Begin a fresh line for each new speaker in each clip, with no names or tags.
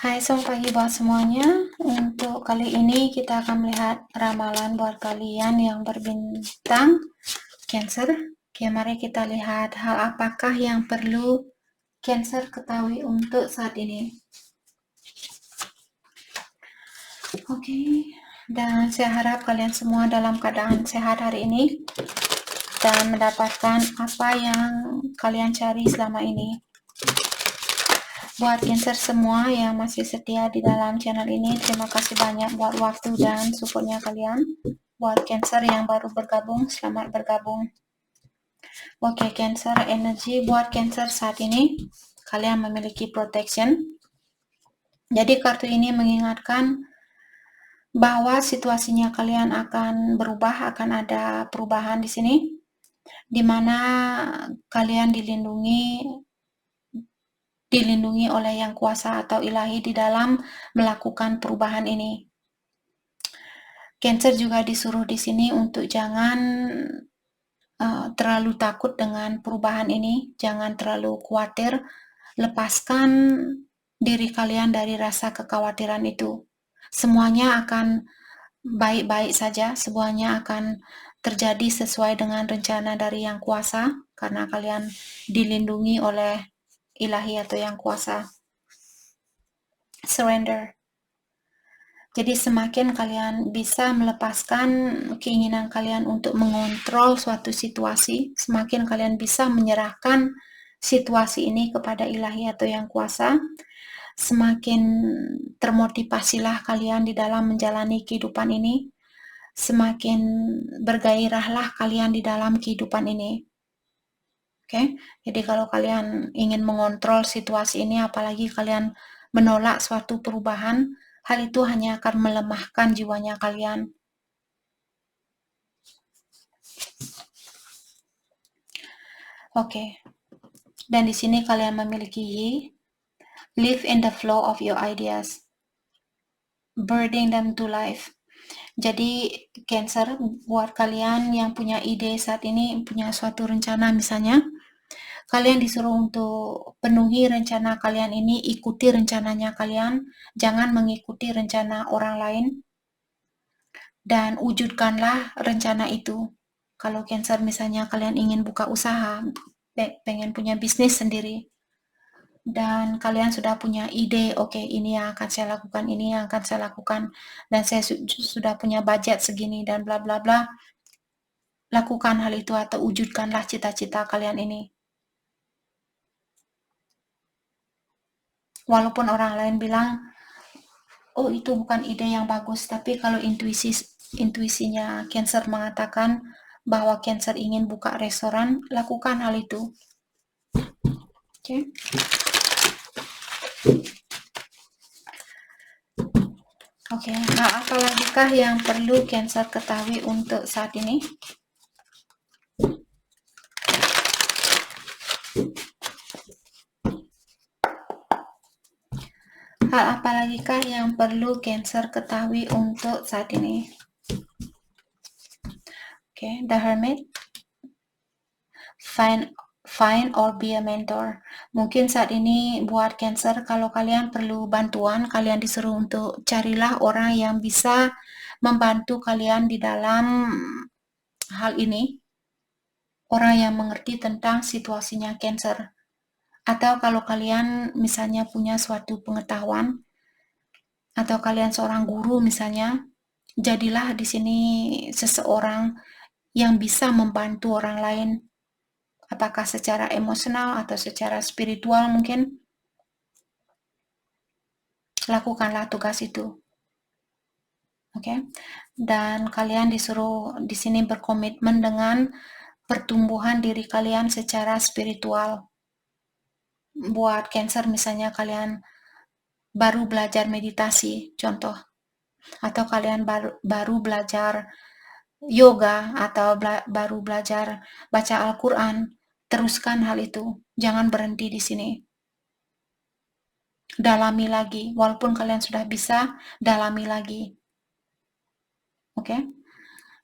Hai, selamat pagi buat semuanya. Untuk kali ini kita akan melihat ramalan buat kalian yang berbintang Cancer. Oke, mari kita lihat hal apakah yang perlu Cancer ketahui untuk saat ini. Oke, dan saya harap kalian semua dalam keadaan sehat hari ini dan mendapatkan apa yang kalian cari selama ini. Buat Cancer semua yang masih setia di dalam channel ini, terima kasih banyak buat waktu dan supportnya kalian. Buat Cancer yang baru bergabung, selamat bergabung. Oke, Cancer energi buat Cancer saat ini, kalian memiliki protection. Jadi kartu ini mengingatkan bahwa situasinya kalian akan berubah, akan ada perubahan di sini, di mana kalian dilindungi oleh yang kuasa atau ilahi di dalam melakukan perubahan ini. Cancer juga disuruh di sini untuk jangan terlalu takut dengan perubahan ini, jangan terlalu khawatir, lepaskan diri kalian dari rasa kekhawatiran itu. Semuanya akan baik-baik saja, semuanya akan terjadi sesuai dengan rencana dari yang kuasa, karena kalian dilindungi oleh ilahi atau yang kuasa. Surrender. Jadi semakin kalian bisa melepaskan keinginan kalian untuk mengontrol suatu situasi, semakin kalian bisa menyerahkan situasi ini kepada ilahi atau yang kuasa, semakin termotivasilah kalian di dalam menjalani kehidupan ini, semakin bergairahlah kalian di dalam kehidupan ini. Oke, jadi kalau kalian ingin mengontrol situasi ini, apalagi kalian menolak suatu perubahan, hal itu hanya akan melemahkan jiwanya kalian. Oke, dan di sini kalian memiliki Yi, live in the flow of your ideas, birthing them to life. Jadi Cancer, buat kalian yang punya ide saat ini, punya suatu rencana misalnya, kalian disuruh untuk penuhi rencana kalian ini, ikuti rencananya kalian, jangan mengikuti rencana orang lain, dan wujudkanlah rencana itu. Kalau Cancer misalnya kalian ingin buka usaha, pengen punya bisnis sendiri, dan kalian sudah punya ide, oke, ini yang akan saya lakukan, ini yang akan saya lakukan, dan saya sudah punya budget segini, dan bla bla bla, lakukan hal itu atau wujudkanlah cita-cita kalian ini. Walaupun orang lain bilang, oh itu bukan ide yang bagus, tapi kalau intuisinya Cancer mengatakan bahwa Cancer ingin buka restoran, lakukan hal itu. Oke. Oke, hal apa lagi kah yang perlu Cancer ketahui untuk saat ini? Hal apa lagi kah yang perlu Cancer ketahui untuk saat ini? Oke, The Hermit. Find or be a mentor. Mungkin saat ini buat Cancer, kalau kalian perlu bantuan, kalian disuruh untuk carilah orang yang bisa membantu kalian di dalam hal ini. Orang yang mengerti tentang situasinya Cancer. Atau kalau kalian misalnya punya suatu pengetahuan, atau kalian seorang guru misalnya, jadilah di sini seseorang yang bisa membantu orang lain, apakah secara emosional atau secara spiritual mungkin. Lakukanlah tugas itu. Oke. Dan kalian disuruh di sini berkomitmen dengan pertumbuhan diri kalian secara spiritual. Buat Cancer misalnya kalian baru belajar meditasi, contoh, atau kalian baru belajar yoga, atau baru belajar baca Al-Quran, teruskan hal itu. Jangan berhenti di sini. Dalami lagi. Walaupun kalian sudah bisa, dalami lagi. Oke?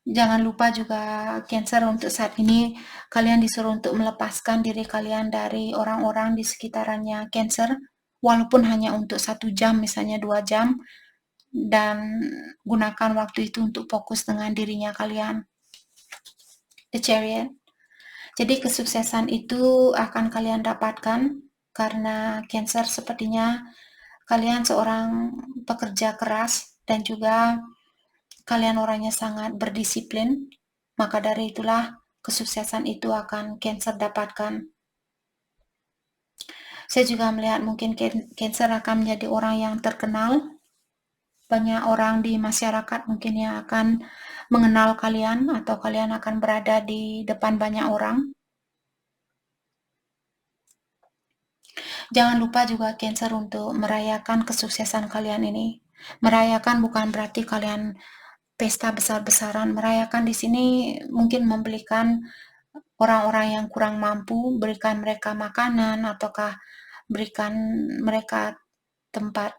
Jangan lupa juga Cancer, untuk saat ini kalian disuruh untuk melepaskan diri kalian dari orang-orang di sekitarannya Cancer, walaupun hanya untuk 1 jam, misalnya 2 jam, dan gunakan waktu itu untuk fokus dengan dirinya kalian. The Chariot. Jadi kesuksesan itu akan kalian dapatkan karena Cancer sepertinya kalian seorang pekerja keras dan juga kalian orangnya sangat berdisiplin. Maka dari itulah kesuksesan itu akan Cancer dapatkan. Saya juga melihat mungkin Cancer akan menjadi orang yang terkenal. Banyak orang di masyarakat mungkin yang akan mengenal kalian atau kalian akan berada di depan banyak orang. Jangan lupa juga Cancer untuk merayakan kesuksesan kalian ini. Merayakan bukan berarti kalian pesta besar-besaran. Merayakan di sini mungkin membelikan orang-orang yang kurang mampu, berikan mereka makanan ataukah berikan mereka tempat,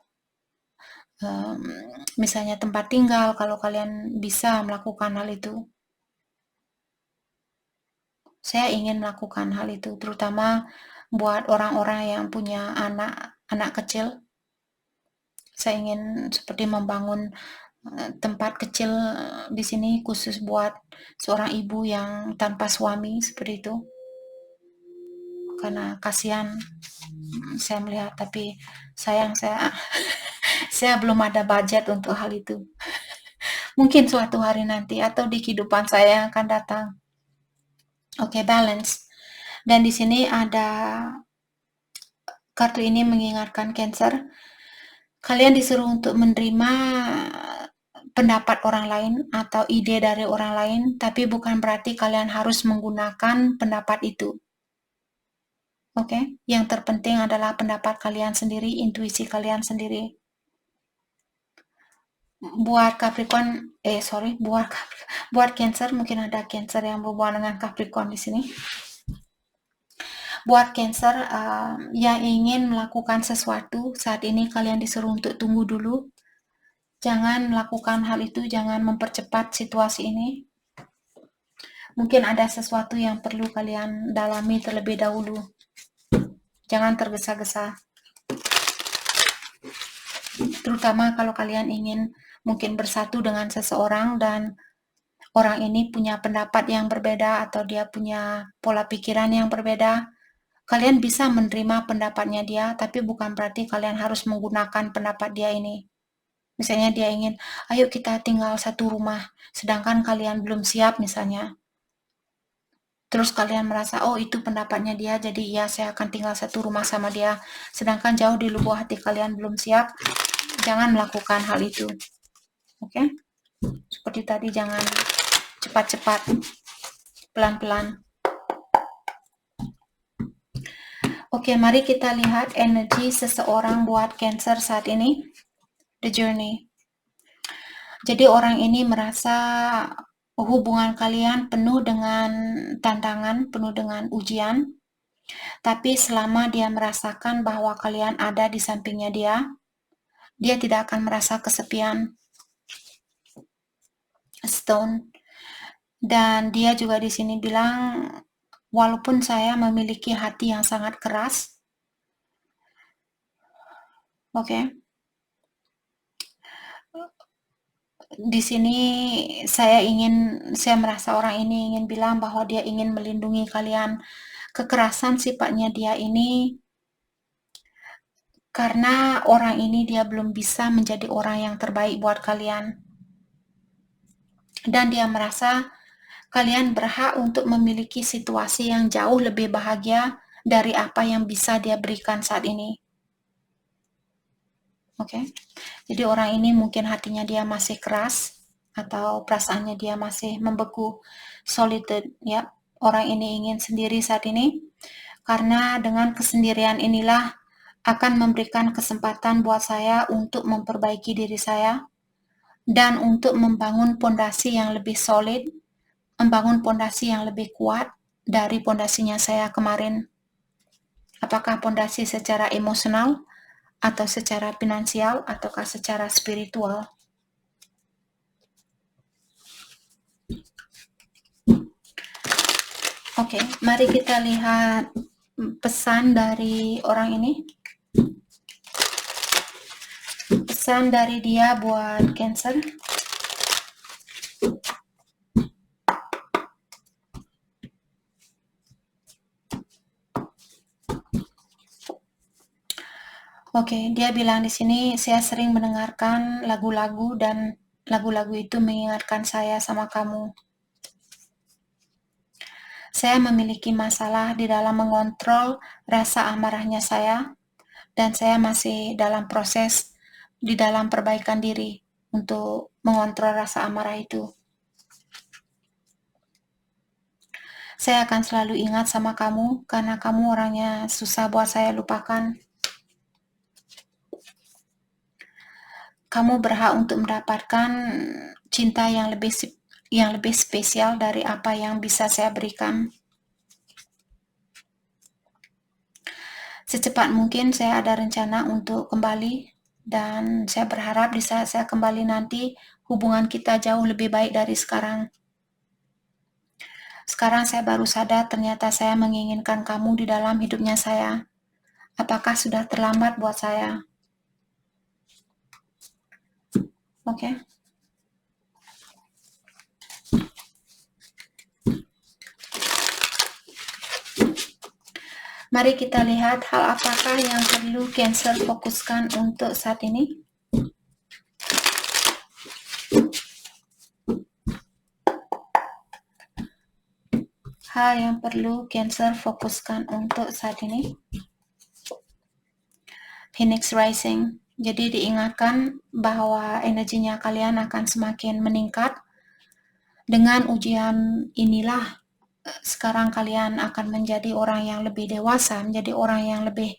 misalnya tempat tinggal kalau kalian bisa melakukan hal itu. Saya ingin melakukan hal itu, terutama buat orang-orang yang punya anak kecil. Saya ingin seperti membangun tempat kecil di sini khusus buat seorang ibu yang tanpa suami seperti itu. Karena kasihan saya melihat, tapi sayang saya belum ada budget untuk hal itu. Mungkin suatu hari nanti atau di kehidupan saya yang akan datang. Oke, balance. Dan di sini ada kartu ini mengingatkan Cancer, kalian disuruh untuk menerima pendapat orang lain atau ide dari orang lain, tapi bukan berarti kalian harus menggunakan pendapat itu. Oke, yang terpenting adalah pendapat kalian sendiri, intuisi kalian sendiri. Buat Capricorn, buat Cancer, mungkin ada Cancer yang berhubungan dengan Capricorn di sini. Buat Cancer yang ingin melakukan sesuatu, saat ini kalian disuruh untuk tunggu dulu. Jangan melakukan hal itu, jangan mempercepat situasi ini. Mungkin ada sesuatu yang perlu kalian dalami terlebih dahulu. Jangan tergesa-gesa. Terutama kalau kalian ingin mungkin bersatu dengan seseorang dan orang ini punya pendapat yang berbeda atau dia punya pola pikiran yang berbeda. Kalian bisa menerima pendapatnya dia, tapi bukan berarti kalian harus menggunakan pendapat dia ini. Misalnya dia ingin, ayo kita tinggal satu rumah, sedangkan kalian belum siap misalnya. Terus kalian merasa, oh itu pendapatnya dia, jadi ya saya akan tinggal satu rumah sama dia. Sedangkan jauh di lubuk hati kalian belum siap, jangan melakukan hal itu. Oke? Seperti tadi, jangan cepat-cepat, pelan-pelan. Oke, mari kita lihat energi seseorang buat Cancer saat ini. The Journey. Jadi orang ini merasa hubungan kalian penuh dengan tantangan, penuh dengan ujian. Tapi selama dia merasakan bahwa kalian ada di sampingnya dia tidak akan merasa kesepian. Stone. Dan dia juga di sini bilang, walaupun saya memiliki hati yang sangat keras, oke. Di sini saya merasa orang ini ingin bilang bahwa dia ingin melindungi kalian. Kekerasan sifatnya dia ini karena orang ini dia belum bisa menjadi orang yang terbaik buat kalian. Dan dia merasa kalian berhak untuk memiliki situasi yang jauh lebih bahagia dari apa yang bisa dia berikan saat ini. Oke. Jadi orang ini mungkin hatinya dia masih keras atau perasaannya dia masih membeku, solitude, ya. Orang ini ingin sendiri saat ini karena dengan kesendirian inilah akan memberikan kesempatan buat saya untuk memperbaiki diri saya dan untuk membangun pondasi yang lebih solid, membangun pondasi yang lebih kuat dari pondasinya saya kemarin. Apakah pondasi secara emosional atau secara finansial ataukah secara spiritual? Oke, mari kita lihat pesan dari orang ini. pesan dari dia buat Cancer. Oke, dia bilang di sini, saya sering mendengarkan lagu-lagu dan lagu-lagu itu mengingatkan saya sama kamu. Saya memiliki masalah di dalam mengontrol rasa amarahnya saya, dan saya masih dalam proses di dalam perbaikan diri untuk mengontrol rasa amarah itu. Saya akan selalu ingat sama kamu karena kamu orangnya susah buat saya lupakan. Kamu berhak untuk mendapatkan cinta yang lebih spesial dari apa yang bisa saya berikan. Secepat mungkin saya ada rencana untuk kembali, dan saya berharap di saat saya kembali nanti hubungan kita jauh lebih baik dari sekarang. Sekarang saya baru sadar ternyata saya menginginkan kamu di dalam hidupnya saya. Apakah sudah terlambat buat saya? Oke. Mari kita lihat hal apakah yang perlu Cancer fokuskan untuk saat ini. Hal yang perlu Cancer fokuskan untuk saat ini. Phoenix Rising. Jadi diingatkan bahwa energinya kalian akan semakin meningkat. Dengan ujian inilah sekarang kalian akan menjadi orang yang lebih dewasa, menjadi orang yang lebih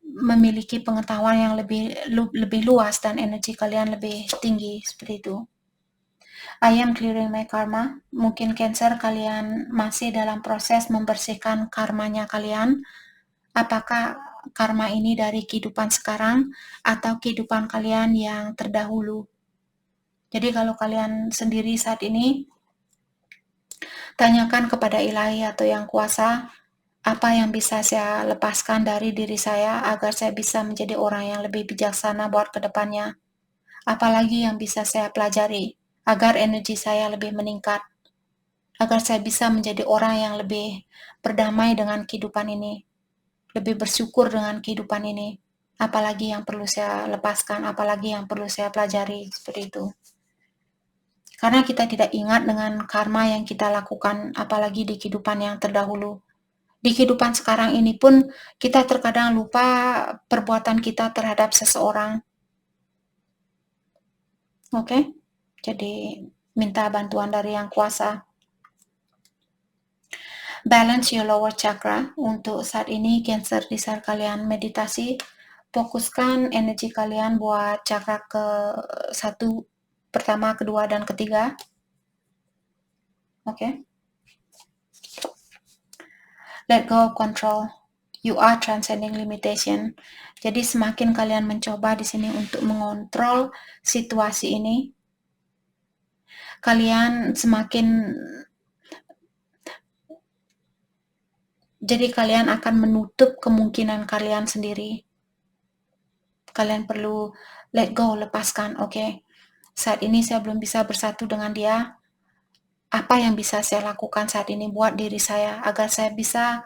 memiliki pengetahuan yang lebih luas dan energi kalian lebih tinggi, seperti itu. I am clearing my karma. Mungkin Cancer kalian masih dalam proses membersihkan karmanya kalian. Apakah karma ini dari kehidupan sekarang atau kehidupan kalian yang terdahulu? Jadi kalau kalian sendiri saat ini, tanyakan kepada ilahi atau yang kuasa, apa yang bisa saya lepaskan dari diri saya agar saya bisa menjadi orang yang lebih bijaksana buat kedepannya. Apalagi yang bisa saya pelajari agar energi saya lebih meningkat, agar saya bisa menjadi orang yang lebih berdamai dengan kehidupan ini, lebih bersyukur dengan kehidupan ini. Apalagi yang perlu saya lepaskan, apalagi yang perlu saya pelajari, seperti itu. Karena kita tidak ingat dengan karma yang kita lakukan, apalagi di kehidupan yang terdahulu. Di kehidupan sekarang ini pun kita terkadang lupa perbuatan kita terhadap seseorang. Oke? Jadi minta bantuan dari yang kuasa. Balance your lower chakra. Untuk saat ini Cancer, di saat kalian meditasi, fokuskan energi kalian buat chakra ke-1, pertama, kedua, dan ketiga. Oke? Let go of control. You are transcending limitation. Jadi semakin kalian mencoba di sini untuk mengontrol situasi ini, kalian semakin, jadi kalian akan menutup kemungkinan kalian sendiri. Kalian perlu let go, lepaskan. Oke? Saat ini saya belum bisa bersatu dengan dia. Apa yang bisa saya lakukan saat ini buat diri saya agar saya bisa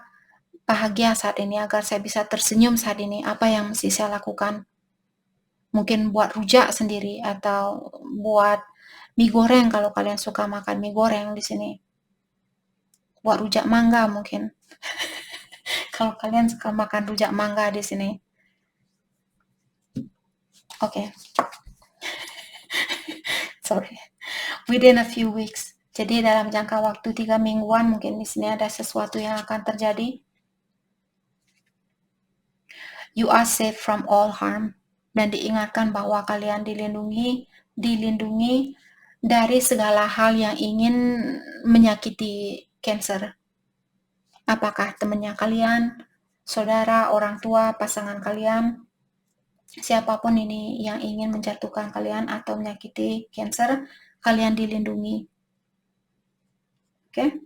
bahagia saat ini, agar saya bisa tersenyum saat ini? Apa yang mesti saya lakukan? Mungkin buat rujak sendiri atau buat mie goreng kalau kalian suka makan mie goreng di sini. Buat rujak mangga mungkin. Kalau kalian suka makan rujak mangga di sini. Oke. Sorry. Within a few weeks. Jadi dalam jangka waktu 3 mingguan mungkin di sini ada sesuatu yang akan terjadi. You are safe from all harm. Dan diingatkan bahwa kalian dilindungi dari segala hal yang ingin menyakiti Cancer. Apakah temannya kalian, saudara, orang tua, pasangan kalian, siapapun ini yang ingin menjatuhkan kalian atau menyakiti Cancer, kalian dilindungi. Oke?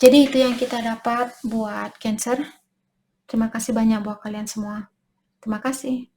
Jadi itu yang kita dapat buat Cancer. Terima kasih banyak buat kalian semua. Terima kasih.